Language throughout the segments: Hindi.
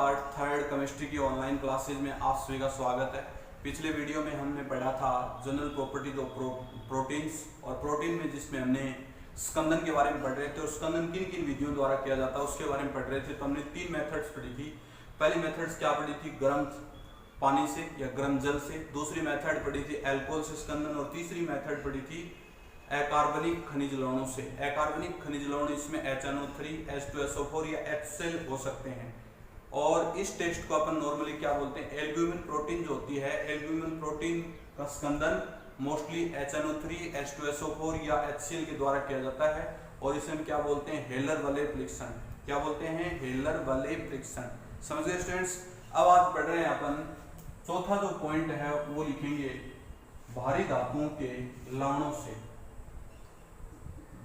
पार्ट थर्ड केमिस्ट्री की ऑनलाइन क्लासेज में आप सभी का स्वागत है। पिछले वीडियो में हमने पढ़ा था जनरल प्रॉपर्टीज ऑफ प्रोटीन्स और प्रोटीन में जिसमें हमने स्कंदन के बारे में पढ़ रहे थे और स्कंदन किन किन विधियों द्वारा किया जाता है उसके बारे में पढ़ रहे थे। तो हमने 3 मेथड्स पढ़ी थी। पहली मेथड्स क्या पढ़ी थी? गर्म पानी से या गर्म जल से। दूसरी मेथड पढ़ी थी अल्कोहल से स्कंदन और तीसरी मेथड पढ़ी थी अकार्बनिक खनिज लवणों से। अकार्बनिक खनिज लवण इसमें HNO3, H2SO4 या HCl हो सकते हैं। और इस टेस्ट को अपन नॉर्मली क्या बोलते हैं? एल्ब्यूमिन प्रोटीन जो होती है, एल्ब्यूमिन प्रोटीन का स्कंदन मोस्टली HNO3, H2SO4 या HCl के द्वारा किया जाता है और इसे हम क्या बोलते हैं? हेलर-वले फ्रिक्शन। क्या बोलते हैं? हेलर-वले फ्रिक्शन। समझ गए स्टूडेंट्स? अब आज पढ़ रहे हैं अपन चौथा जो पॉइंट है वो लिखेंगे भारी धातुओं के लवणों से।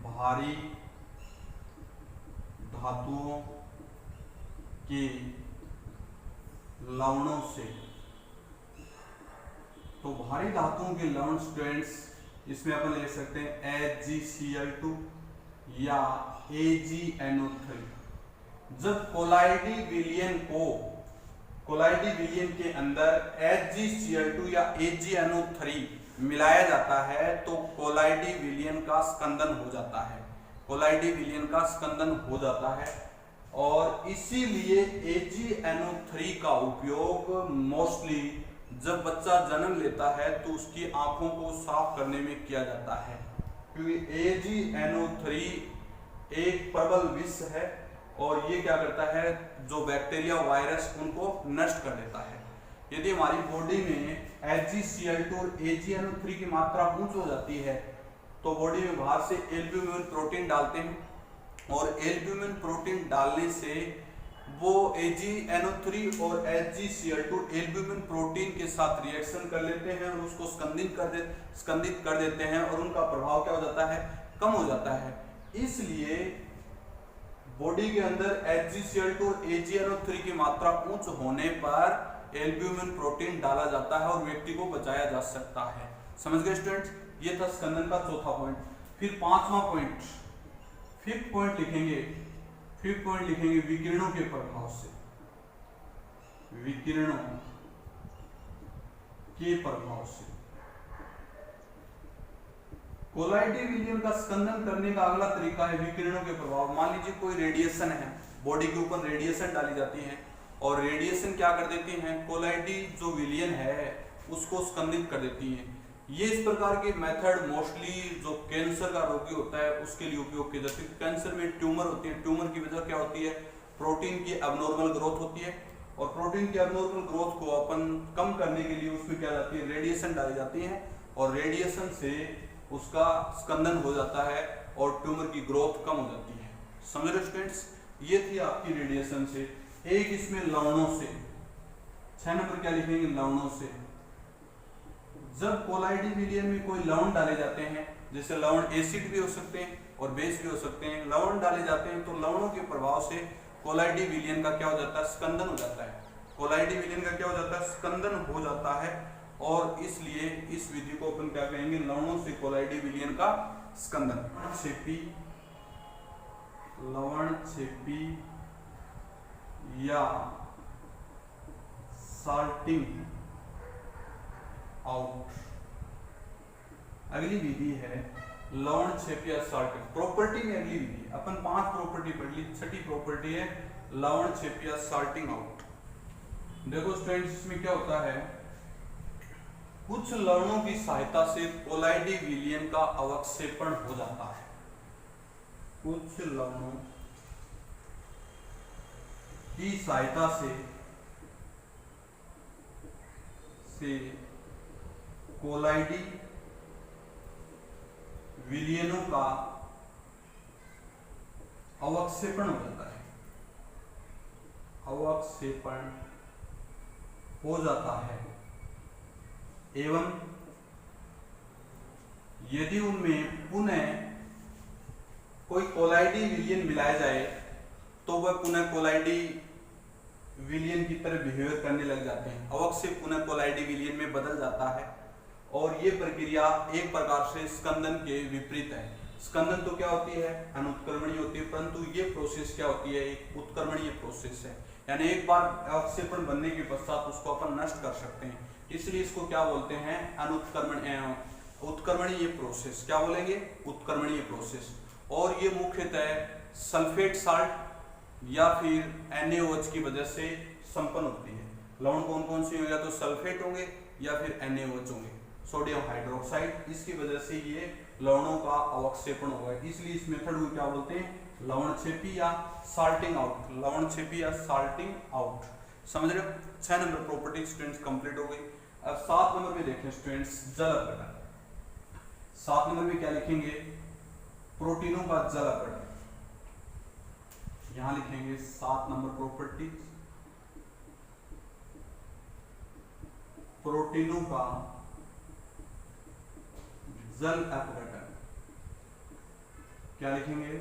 भारी धातुओं के लवणों से। तो भारी धातुओं के लवण स्टूडेंट्स इसमें अपन ले सकते हैं HgCl2 या AgNO3। जब कोलाइडी विलयन के अंदर HgCl2 या AgNO3 मिलाया जाता है तो कोलाइडी विलयन का स्कंदन हो जाता है। कोलाइडी विलयन का स्कंदन हो जाता है और इसीलिए AgNO3 का उपयोग मोस्टली जब बच्चा जन्म लेता है तो उसकी आंखों को साफ करने में किया जाता है, क्योंकि AgNO3 एक प्रबल विष है और ये क्या करता है? जो बैक्टीरिया वायरस उनको नष्ट कर देता है। यदि हमारी बॉडी में HgCl2 और AgNO3 की मात्रा ऊंच हो जाती है तो बॉडी में बाहर से एल्ब्यूमिन प्रोटीन डालते हैं और एल्ब्यूमिन प्रोटीन डालने से वो AgNO3 और HgCl2 एल्ब्यूमिन प्रोटीन के साथ रिएक्शन कर लेते हैं और उसको स्कंदित कर देते हैं और उनका प्रभाव क्या हो जाता है? कम हो जाता है। इसलिए बॉडी के अंदर HgCl2 और AgNO3 की मात्रा उच्च होने पर एल्ब्यूमिन प्रोटीन डाला जाता है और व्यक्ति को बचाया जा सकता है। समझ गए स्टूडेंट्स? ये था स्कंदन का चौथा पॉइंट। फिर पांचवा पॉइंट, फिफ्थ पॉइंट लिखेंगे विकिरणों के प्रभाव से। विकिरणों के प्रभाव से कोलाइडी विलयन का स्कंदन करने का अगला तरीका है विकिरणों के प्रभाव। मान लीजिए कोई रेडिएशन है, बॉडी के ऊपर रेडिएशन डाली जाती है और रेडिएशन क्या कर देती हैं? कोलाइडी जो विलयन है उसको स्कंदित कर देती हैं। ये इस प्रकार के मेथड मोस्टली जो कैंसर का रोगी होता है उसके लिए उपयोग किए जाते हैं। कैंसर में ट्यूमर होती है, ट्यूमर की वजह क्या होती है? प्रोटीन की अबनॉर्मल ग्रोथ होती है और प्रोटीन की अबनॉर्मल ग्रोथ को अपन कम करने के लिए उसमें क्या जाती है? रेडिएशन डाली जाती है और रेडिएशन से उसका स्कंदन हो जाता है और ट्यूमर की ग्रोथ कम हो जाती है। समझ रहे स्टूडेंट्स? ये थी आपकी रेडिएशन से। एक इसमें लवणों से, 6 नंबर क्या लिखेंगे? लवणों से। जब कोलाइडी विलयन में कोई लवण डाले जाते हैं, जैसे लवण एसिड भी हो सकते हैं और बेस भी हो सकते हैं, लवण डाले जाते हैं तो लवणों के प्रभाव से कोलाइडी विलयन का क्या हो जाता है? स्कंदन हो जाता है। कोलाइडी विलयन का क्या हो जाता है? स्कंदन हो जाता है और इसलिए इस विधि को अपन क्या कहेंगे? लवणों से कोलाइडी विलयन का स्कंदन। लवण छेपी या सॉर्टिंग आउट। अगली विधि है लवण छेप या सॉर्टिंग। प्रॉपर्टी में अगली विधि अपन 5 प्रॉपर्टी पढ़ ली, छठी प्रॉपर्टी है लवण छेप या सॉर्टिंग आउट। देखो स्टूडेंट्स, इसमें क्या होता है? कुछ लवणों की सहायता से कोलाइडी विलयन का अवक्षेपण हो जाता है। कुछ लवणों की सहायता से कोलाइडी विलयनों का अवक्षेपण हो जाता है। अवक्षेपण हो जाता है एवं यदि उनमें पुनः कोई कोलाइडी विलयन मिलाया जाए तो वह पुनः कोलाइडी विलयन की तरह बिहेवियर करने लग जाते हैं। अवक्षेप पुनः कोलाइडी विलयन में बदल जाता है और ये प्रक्रिया एक प्रकार से स्कंदन के विपरीत है। स्कंदन तो क्या होती है, अनुत्क्रमणीय होती है, परंतु ये प्रोसेस क्या होती है, एक उत्क्रमणीय प्रोसेस है। यानी एक बार अवक्षेपण बनने के पश्चात उसको अपन नष्ट कर सकते हैं, इसलिए इसको क्या बोलते हैं, उत्क्रमणीय प्रोसेस। क्या बोलेंगे, उत्क्रमणीय प्रोसेस। और ये मुख्यतः सल्फेट साल्ट या फिर NaOH की वजह से संपन्न होती है। लवण कौन कौन सी होंगे, तो सल्फेट होंगे या फिर NaOH होंगे, सोडियम हाइड्रोक्साइड। इसकी वजह से ये लवणों का अवक्षेपण होगा, इसलिए इस मेथड को क्या बोलते हैं, लवणक्षेपी या साल्टिंग आउट, लवणक्षेपी या साल्टिंग आउट। समझ रहे हो। 6 नंबर प्रॉपर्टी स्टूडेंट्स कंप्लीट हो गई। अब 7 नंबर में देखें स्टूडेंट्स, जल अपघटन। 7 नंबर में क्या लिखेंगे, प्रोटीनों का जल अपघटन। यहां लिखेंगे 7 नंबर प्रॉपर्टी, प्रोटीनों का जल अपघटन। क्या लिखेंगे,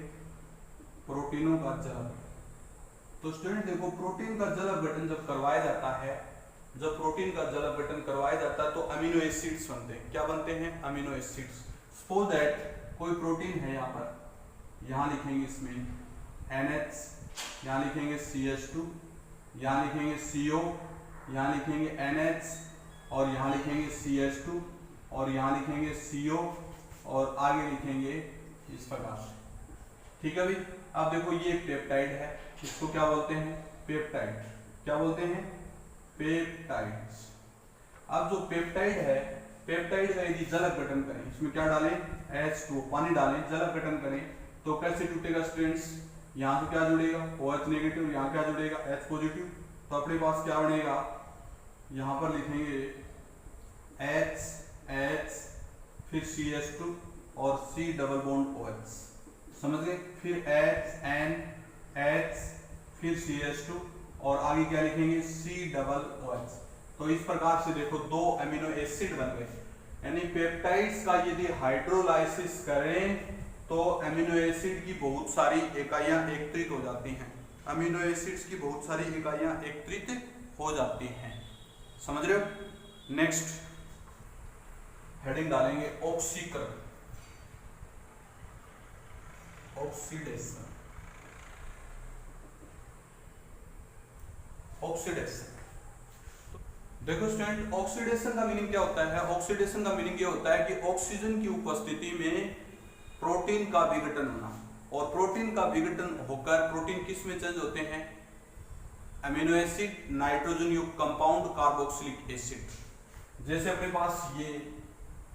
प्रोटीनों का जल अपघटन। तो स्टूडेंट देखो, प्रोटीन का जल अपघटन जब करवाया जाता है, जब प्रोटीन का जल अपघटन करवाया जाता है तो अमीनो एसिड्स बनते हैं। क्या बनते हैं, अमीनो एसिड्स। सपोज दैट कोई प्रोटीन है यहाँ पर, यहाँ लिखेंगे इसमें NH, यहाँ लिखेंगे CH2, यहाँ लिखेंगे CO, यहाँ लिखेंगे NH, और यहाँ लिखेंगे CH2, और यहाँ लिखेंगे CO, और आगे लिखेंगे इस प्रकार से। ठीक है भाई। अब देखो ये पेप्टाइड है, इसको क्या बोलते हैं, पेप्टाइड। क्या बोलते हैं, पेप्टाइड्स। अब जो पेप्टाइड है, पेप्टाइड का यदि जल अपघटन करें, इसमें क्या डालें, H2 पानी डालें, जल अपघटन करें तो कैसे टूटेगा स्टूडेंट्स, यहाँ से क्या जुड़ेगा, OH नेगेटिव, यहाँ क्या जुड़ेगा, H पॉजिटिव। तो अपने पास क्या बनेगा, यहाँ पर लिखेंगे H फिर CH2 और C डबल बॉन्ड OH। समझ गए। फिर H फिर CH2 और आगे क्या लिखेंगे, C डबल OH। तो इस प्रकार से देखो 2 अमीनो एसिड बन गए। यानी पेप्टाइड्स का यदि हाइड्रोलाइसिस करें तो अमीनो एसिड की बहुत सारी इकाइयां एकत्रित हो जाती हैं, अमीनो एसिड्स की बहुत सारी इकाइयां एकत्रित हो जाती हैं। समझ रहे हो। नेक्स्ट हेडिंग डालेंगे ऑक्सीकरण, ऑक्सीडेशन, ऑक्सीडेशन। देखो स्टूडेंट, ऑक्सीडेशन का मीनिंग क्या होता है, ऑक्सीडेशन का मीनिंग ये होता है कि ऑक्सीजन की उपस्थिति में प्रोटीन का विघटन होना, और प्रोटीन का विघटन होकर प्रोटीन किस में चेंज होते हैं, अमीनो एसिड, नाइट्रोजन युक्त कंपाउंड, कार्बोक्सिलिक एसिड। जैसे अपने पास ये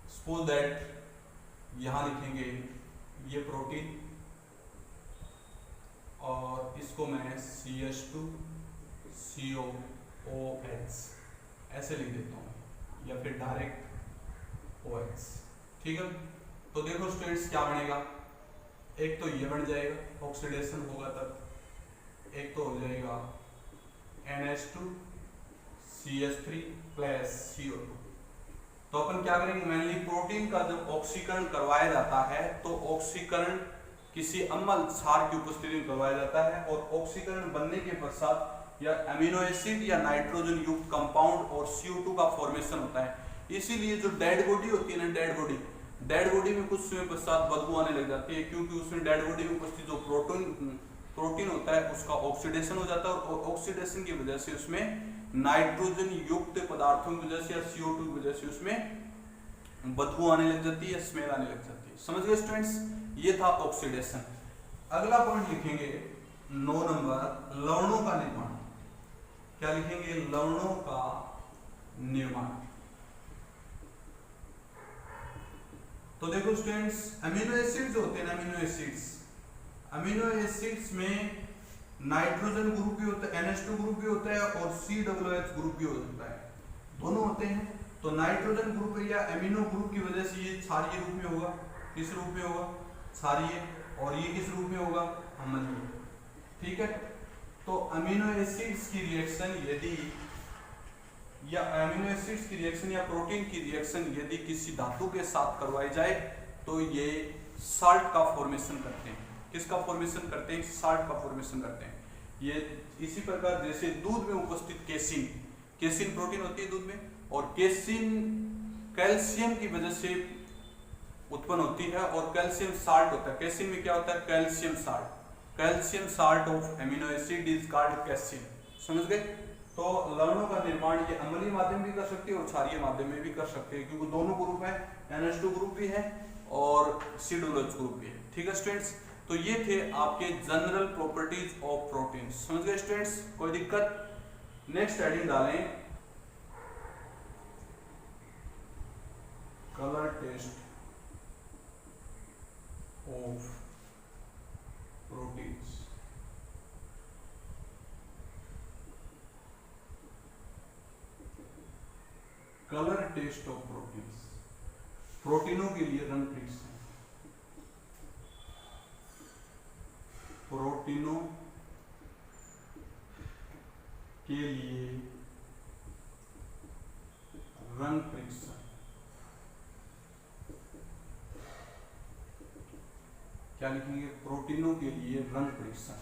सपोज दैट यहां लिखेंगे ये प्रोटीन, और इसको मैं CH2 COOH ऐसे लिख देता हूं, या फिर डायरेक्ट OH। ठीक है। तो देखो स्टूडेंट्स क्या बनेगा, एक तो ये बन जाएगा, ऑक्सीडेशन होगा तब, एक तो हो जाएगा NH2 CH3 प्लस CO2। तो अपन क्या करेंगे, मेनली प्रोटीन का जब ऑक्सीकरण करवाया जाता है तो ऑक्सीकरण किसी अम्ल क्षार की उपस्थिति में करवाया जाता है, और ऑक्सीकरण बनने के पश्चात या अमीनो एसिड या नाइट्रोजन युक्त कंपाउंड और CO2 का फॉर्मेशन होता है। इसीलिए जो डेड बॉडी होती है ना, डेड बॉडी में कुछ समय पश्चात बदबू आने लग जाती है, क्योंकि उसमें डेड बॉडी में उपस्थित जो प्रोटीन होता है उसका ऑक्सीडेशन हो जाता है, और ऑक्सीडेशन की वजह से उसमें नाइट्रोजन युक्त पदार्थों की वजह से या CO2 की वजह से उसमें बदबू आने लग जाती है, स्मेल आने लग जाती है। समझ गए स्टूडेंट्स, ये था ऑक्सीडेशन। अगला पॉइंट लिखेंगे 9 नंबर, लवणों का निर्माण। क्या लिखेंगे, लवणों का निर्माण। तो देखो स्टूडेंट्स, अमीनो एसिड्स होते हैं ना, अमीनो एसिड्स में नाइट्रोजन ग्रुप भी होता है, NH2 ग्रुप भी होता है, और COOH ग्रुप भी होता है, दोनों होते हैं। तो नाइट्रोजन ग्रुप या अमीनो ग्रुप की वजह से ये क्षारीय रूप में होगा। किस रूप में होगा, क्षारीय। और ये किस रूप में होगा, अम्लीय। ठीक है। तो अमीनो एसिड्स की रिएक्शन यदि या अमीनो एसिड्स की रिएक्शन या प्रोटीन की रिएक्शन यदि किसी धातु के साथ करवाई जाए तो ये साल्ट का फॉर्मेशन करते हैं। किसका फॉर्मेशन करते हैं, साल्ट का फॉर्मेशन करते हैं। ये इसी प्रकार जैसे दूध में उपस्थित केसिन प्रोटीन होती है दूध में, और केसिन कैल्शियम की वजह से उत्पन्न होती है, और कैल्शियम साल्ट होता है। केसिन में क्या होता है, calcium salt of amino acid is called casein. समझ गए। तो लवणों का निर्माण ये अम्लीय माध्यम भी कर सकते हैं और क्षारीय माध्यम में भी कर सकते हैं, क्योंकि दोनों ग्रुप है, NH2 ग्रुप भी है और C2H ग्रुप भी है। ठीक है स्टूडेंट्स, तो ये थे आपके जनरल प्रॉपर्टीज ऑफ प्रोटीन। समझ गए स्टूडेंट्स, कोई दिक्कत? नेक्स्ट हेडिंग डालें colour test of proteins. Colour test of proteins, प्रोटीनों के लिए रंग परीक्षण। प्रोटीनों के लिए रंग परीक्षण। क्या लिखेंगे? प्रोटीनों के लिए रंग परीक्षण।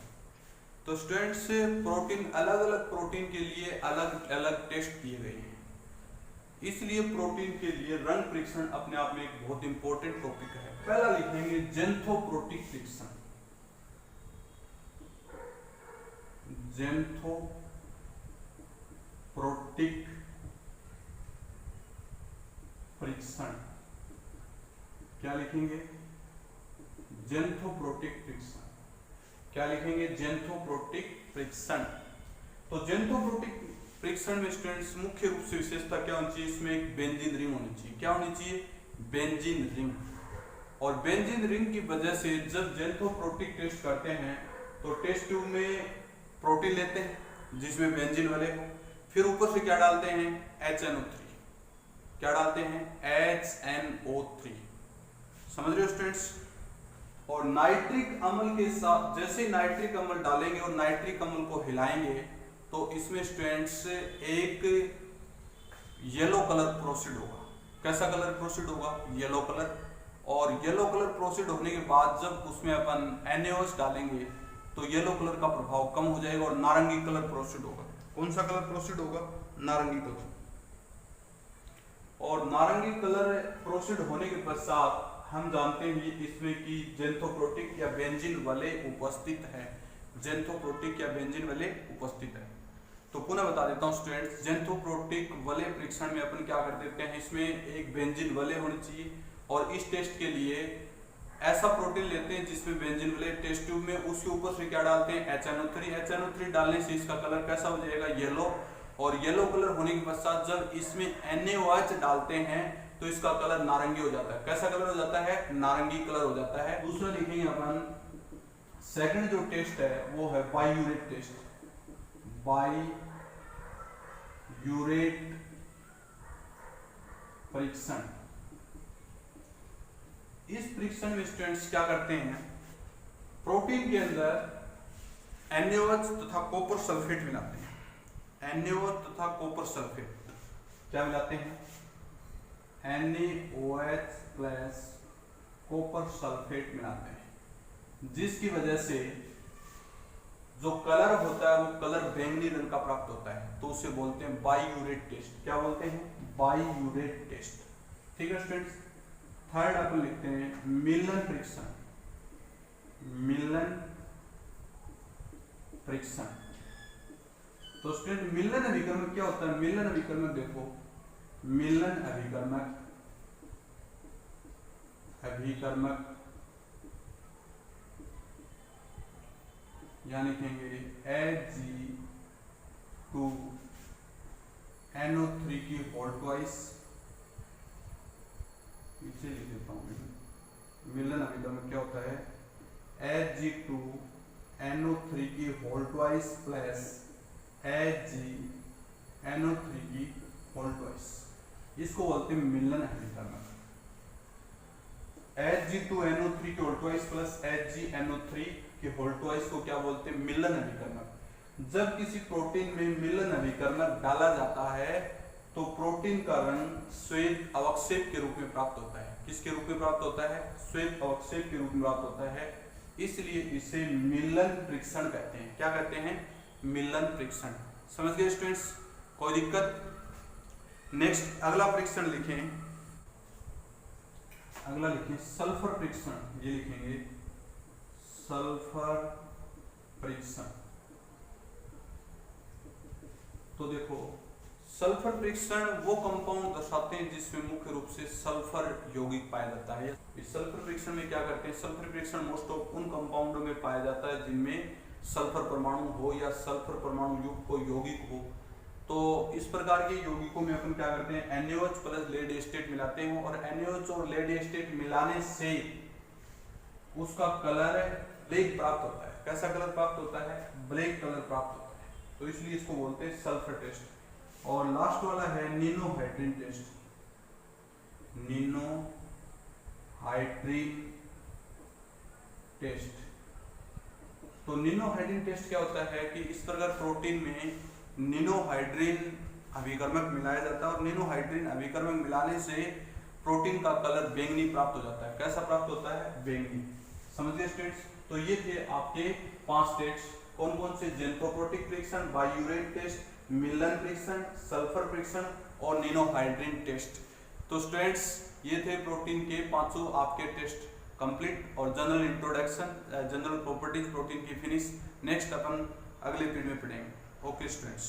तो स्टूडेंट्स, प्रोटीन अलग अलग प्रोटीन के लिए अलग अलग टेस्ट दिए गए हैं, इसलिए प्रोटीन के लिए रंग परीक्षण अपने आप में एक बहुत इंपॉर्टेंट टॉपिक है। पहला लिखेंगे जेंथोप्रोटिक परीक्षण। जेंथोप्रोटिक परीक्षण। क्या लिखेंगे? जेंथोप्रोटिक परीक्षण। क्या लिखेंगे? जेंथोप्रोटिक परीक्षण। तो जेंथोप्रोटिक परीक्षण में स्टूडेंट्स मुख्य रूप से विशेषता क्या होनी चाहिए? इसमें एक बेंजीन रिंग होनी चाहिए। क्या होनी चाहिए? Benzene ring. और बेंजीन रिंग की वजह से जब जेंथोप्रोटिक टेस्ट करते हैं तो टेस्ट ट्यूब में प्रोटीन लेते हैं जिसमें बेंजीन वाले हो, फिर ऊपर से क्या डालते हैं? HNO3। क्या डालते हैं? HNO3। समझ रहे हो स्टूडेंट्स? और नाइट्रिक अम्ल के साथ जैसे ही नाइट्रिक अम्ल डालेंगे और नाइट्रिक अम्ल को हिलाएंगे तो इसमें स्टूडेंट्स एक येलो कलर प्रोसीड होगा। कैसा कलर प्रोसीड होगा? Yellow colour. और येलो कलर प्रोसीड होने के बाद जब उसमें अपन NaOH डालेंगे तो येलो कलर का प्रभाव कम हो जाएगा और नारंगी कलर प्रोसीड होगा। कौन सा कलर प्रोसीड होगा? नारंगी कलर। और नारंगी कलर प्रोसीड होने के पश्चात हम जानते हैं इसमें कि जेंथोप्रोटिक या बेंजीन वाले उपस्थित है। जेंथोप्रोटिक या बेंजीन वाले उपस्थित है। तो पुनः बता देता हूं स्टूडेंट्स, जेंथोप्रोटिक वाले परीक्षण में अपन क्या कर देते हैं? इसमें एक बेंजीन वाले होनी चाहिए और इस टेस्ट के लिए ऐसा प्रोटीन लेते हैं जिसमें बेंजीन वाले टेस्ट ट्यूब में उसके ऊपर से क्या डालते हैं? HNO3। HNO3 डालने से इसका कलर कैसा हो जाएगा? येलो। और येलो कलर होने के पश्चात जब इसमें NaOH डालते हैं तो इसका कलर नारंगी हो जाता है। कैसा कलर हो जाता है? नारंगी कलर हो जाता है। दूसरा लिखेंगे अपन, सेकंड जो टेस्ट है वो है बाइयूरेट टेस्ट। बाइयूरेट परीक्षण। इस परीक्षण में स्टूडेंट्स क्या करते हैं? प्रोटीन के अंदर NaOH तथा कॉपर सल्फेट मिलाते हैं। NaOH तथा कॉपर सल्फेट क्या मिलाते हैं? NaOH प्लस कॉपर सल्फेट मिलाते हैं, जिसकी वजह से जो कलर होता है वो कलर बैंगनी रंग का प्राप्त होता है। तो उसे बोलते हैं बाइयूरेट टेस्ट। क्या बोलते हैं? बाइयूरेट टेस्ट। ठीक है स्टूडेंट्स। थर्ड अपन लिखते हैं मिलन परीक्षण। मिलन परीक्षण। तो स्टूडेंट मिलन अभिकर्मक क्या होता है? मिलन अभिकर्मक देखो, मिलन अभिकर्मक यानी कहेंगे Hg2NO3 की होल ट्वाइस। पीछे लिख देता हूं। मिलन अभिकर्मक क्या होता है? Hg2NO3 की होल ट्वाइस प्लस HgNO3 की होल ट्वाइस। इसको बोलते हैं मिलन अभिकर्मक। Hg2NO3 की होल ट्वाइस प्लस HgNO3 की होल ट्वाइस को क्या बोलते हैं? मिलन अभिकर्मक। जब किसी प्रोटीन में मिलन अभिकर्मक डाला जाता है तो प्रोटीन का रंग श्वेत अवक्षेप के रूप में प्राप्त होता है। किसके रूप में प्राप्त होता है? श्वेत अवक्षेप के रूप में प्राप्त होता है। इसलिए इसे मिलन परीक्षण कहते हैं। क्या कहते हैं? मिलन परीक्षण। समझ गए स्टूडेंट्स? कोई दिक्कत? नेक्स्ट अगला परीक्षण लिखें। अगला लिखें सल्फर परीक्षण। ये लिखेंगे सल्फर परीक्षण। तो देखो सल्फर परीक्षण वो कंपाउंड दर्शाते हैं जिसमें मुख्य रूप से सल्फर यौगिक पाया जाता है। इस सल्फर परीक्षण में क्या करते हैं, सल्फर परीक्षण मोस्ट ऑफ उन कंपाउंडों में पाया जाता है जिनमें सल्फर परमाणु हो या सल्फर परमाणु युक्त कोई यौगिक हो। तो इस प्रकार के यौगिकों में अपन क्या करते हैं, NaOH प्लस लेड एस्टेट मिलाते हैं और NaOH और लेड एस्टेट मिलाने से उसका कलर ब्लैक प्राप्त होता है। कैसा कलर प्राप्त होता है, ब्लैक कलर प्राप्त होता है, तो इसलिए इसको बोलते हैं सल्फर टेस्ट। और लास्ट वाला है निनोहाइड्रीन टेस्ट। निनोहाइड्रीन टेस्ट, तो निनोहाइड्रीन टेस्ट क्या होता है कि इस प्रकार प्रोटीन में निनोहाइड्रीन अभिकर्मक मिलाया जाता है और निनोहाइड्रीन अभिकर्मक मिलाने से प्रोटीन का कलर बैंगनी प्राप्त हो जाता है। कैसा प्राप्त होता है, बैंगनी। समझिए स्टेट्स, तो ये थे आपके 5 स्टेट्स। कौन कौन से, जेनप्रोपोटिक परीक्षण, बायूरेट टेस्ट, मिलन परीक्षण, सल्फर परीक्षण और निनोहाइड्रीन टेस्ट। तो स्टूडेंट्स ये थे प्रोटीन के 5 आपके टेस्ट कंप्लीट और general introduction, general properties protein की फिनिश। नेक्स्ट अपन अगले पीरियड में पढ़ेंगे। Okay students.